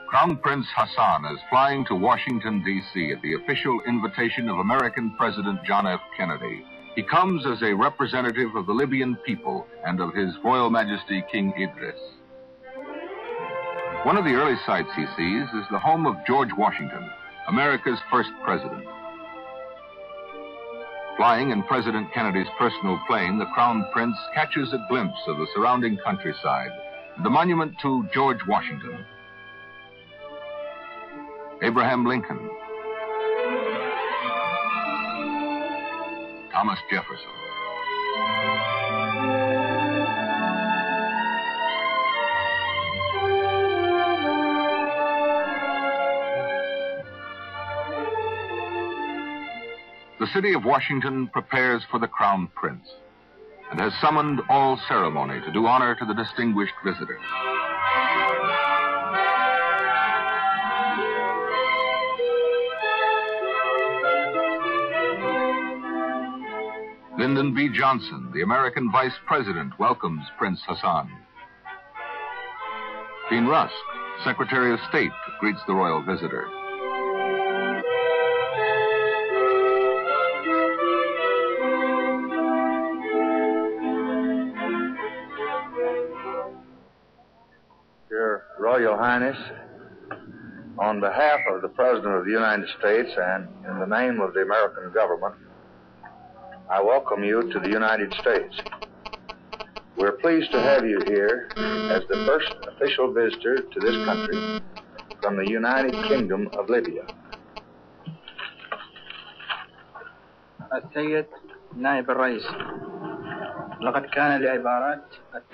Crown Prince Hasan is flying to Washington, D.C. at the official invitation of American President John F. Kennedy. He comes as a representative of the Libyan people and of His Royal Majesty King Idris. One of the early sights he sees is the home of George Washington, America's first president. Flying in President Kennedy's personal plane, the Crown Prince catches a glimpse of the surrounding countryside and the monument to George Washington, Abraham Lincoln, Thomas Jefferson. The city of Washington prepares for the Crown Prince and has summoned all ceremony to do honor to the distinguished visitor. Lyndon B. Johnson, the American Vice President, welcomes Prince Hasan. Dean Rusk, Secretary of State, greets the royal visitor. Your Royal Highness, on behalf of the President of the United States and in the name of the American government, I welcome you to the United States. We're pleased to have you here as the first official visitor to this country from the United Kingdom of Libya. السيد نائب الرئيس لقد كان لعبارات.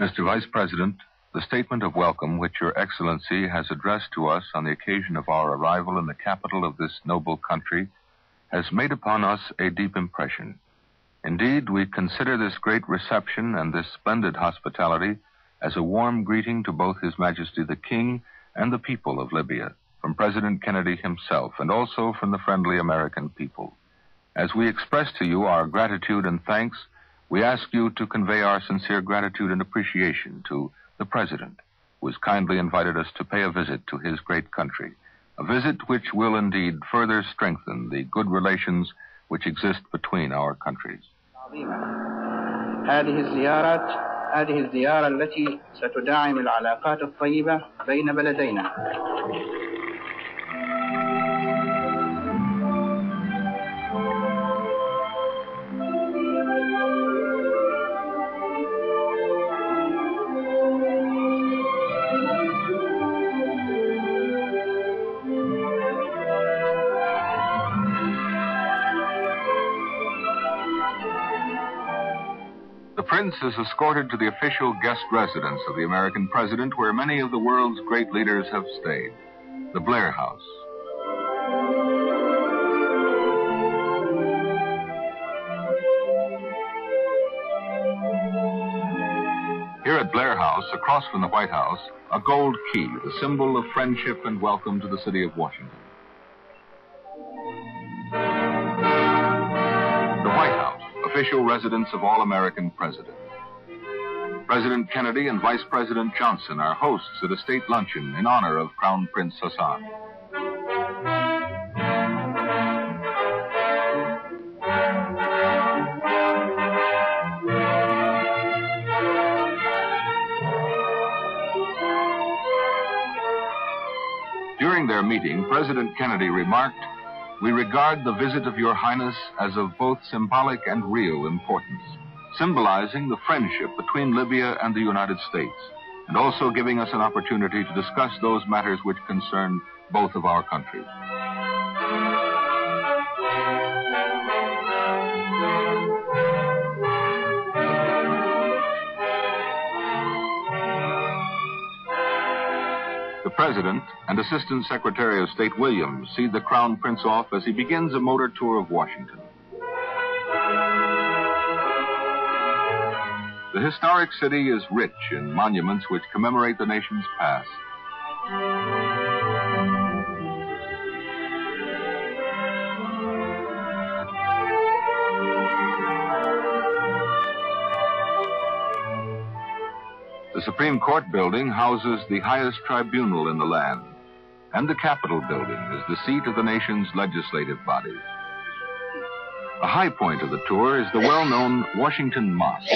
Mr. Vice President, the statement of welcome which Your Excellency has addressed to us on the occasion of our arrival in the capital of this noble country has made upon us a deep impression. Indeed, we consider this great reception and this splendid hospitality as a warm greeting to both His Majesty the King and the people of Libya, from President Kennedy himself and also from the friendly American people. As we express to you our gratitude and thanks, we ask you to convey our sincere gratitude and appreciation to the President, who has kindly invited us to pay a visit to his great country, a visit which will indeed further strengthen the good relations which exist between our countries. هذه الزيارة التي ستدعم العلاقات الطيبة بين بلدينا. The Prince is escorted to the official guest residence of the American President, where many of the world's great leaders have stayed, the Blair House. Here at Blair House, across from the White House, a gold key, the symbol of friendship and welcome to the city of Washington. The White House, official residence of all American presidents. President Kennedy and Vice President Johnson are hosts at a state luncheon in honor of Crown Prince Hasan. During their meeting, President Kennedy remarked, "We regard the visit of Your Highness as of both symbolic and real importance, symbolizing the friendship between Libya and the United States, and also giving us an opportunity to discuss those matters which concern both of our countries." The President and Assistant Secretary of State Williams see the Crown Prince off as he begins a motor tour of Washington. The historic city is rich in monuments which commemorate the nation's past. The Supreme Court building houses the highest tribunal in the land, and the Capitol building is the seat of the nation's legislative body. A high point of the tour is the well-known Washington Mosque.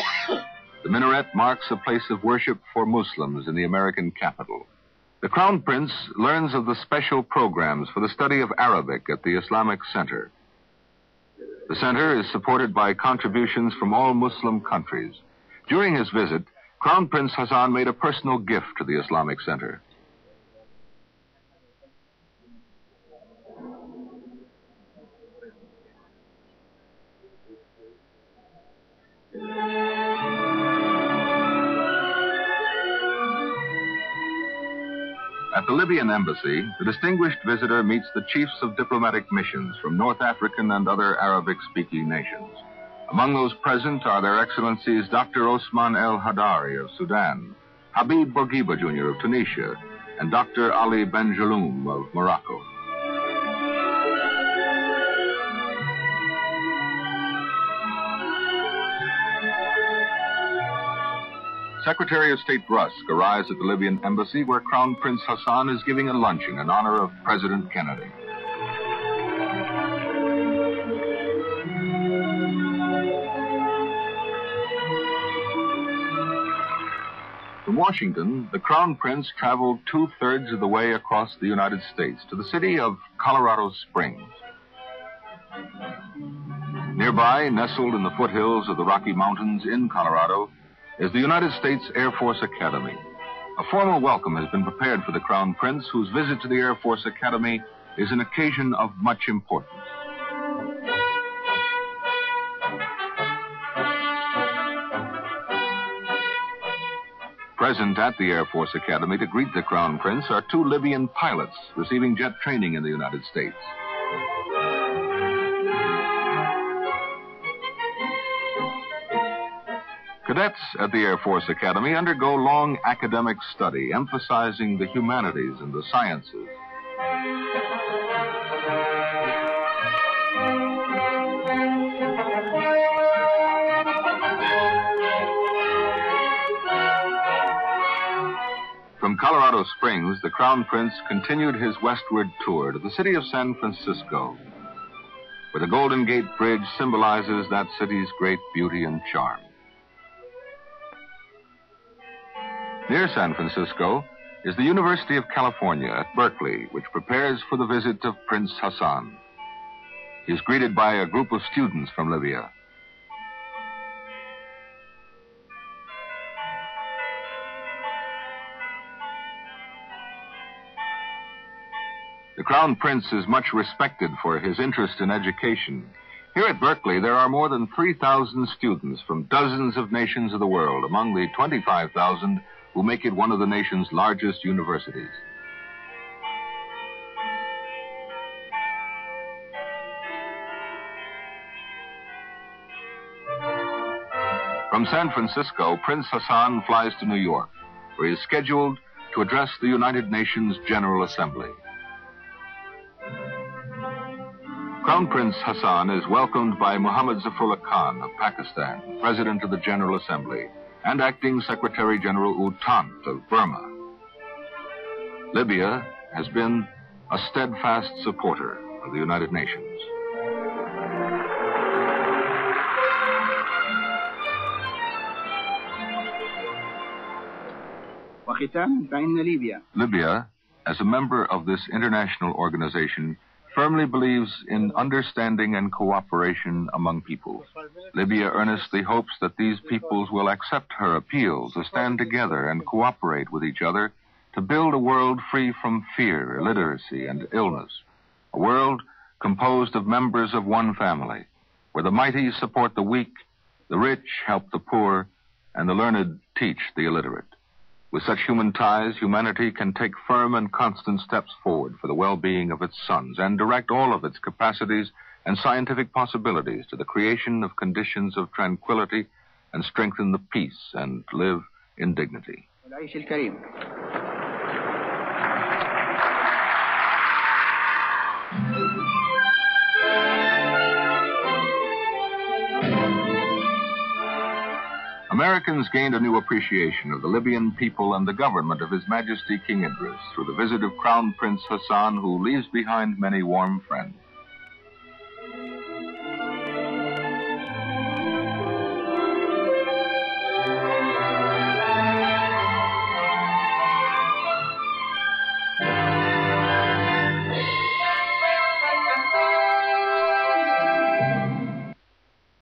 The minaret marks a place of worship for Muslims in the American capital. The Crown Prince learns of the special programs for the study of Arabic at the Islamic Center. The center is supported by contributions from all Muslim countries. During his visit, Crown Prince Hasan made a personal gift to the Islamic Center. At the Libyan embassy, the distinguished visitor meets the chiefs of diplomatic missions from North African and other Arabic-speaking nations. Among those present are Their Excellencies Dr. Osman El Hadari of Sudan, Habib Bourguiba Jr. of Tunisia, and Dr. Ali Benjaloum of Morocco. Secretary of State Rusk arrives at the Libyan embassy where Crown Prince Hasan is giving a luncheon in honor of President Kennedy. From Washington, the Crown Prince traveled 2/3 of the way across the United States to the city of Colorado Springs. Nearby, nestled in the foothills of the Rocky Mountains in Colorado, is the United States Air Force Academy. A formal welcome has been prepared for the Crown Prince, whose visit to the Air Force Academy is an occasion of much importance. Present at the Air Force Academy to greet the Crown Prince are 2 Libyan pilots receiving jet training in the United States. Cadets at the Air Force Academy undergo long academic study, emphasizing the humanities and the sciences. From Colorado Springs, the Crown Prince continued his westward tour to the city of San Francisco, where the Golden Gate Bridge symbolizes that city's great beauty and charm. Near San Francisco is the University of California at Berkeley, which prepares for the visit of Prince Hasan. He is greeted by a group of students from Libya. The Crown Prince is much respected for his interest in education. Here at Berkeley, there are more than 3,000 students from dozens of nations of the world, among the 25,000 who make it one of the nation's largest universities. From San Francisco, Prince Hasan flies to New York, where he is scheduled to address the United Nations General Assembly. Crown Prince Hasan is welcomed by Mohammad Zafrullah Khan of Pakistan, President of the General Assembly, and Acting Secretary General U Thant of Burma. Libya has been a steadfast supporter of the United Nations. Libya, as a member of this international organization, firmly believes in understanding and cooperation among peoples. Libya earnestly hopes that these peoples will accept her appeal to stand together and cooperate with each other to build a world free from fear, illiteracy, and illness. A world composed of members of one family, where the mighty support the weak, the rich help the poor, and the learned teach the illiterate. With such human ties, humanity can take firm and constant steps forward for the well-being of its sons and direct all of its capacities and scientific possibilities to the creation of conditions of tranquility and strengthen the peace and live in dignity. Americans gained a new appreciation of the Libyan people and the government of His Majesty King Idris through the visit of Crown Prince Hasan, who leaves behind many warm friends.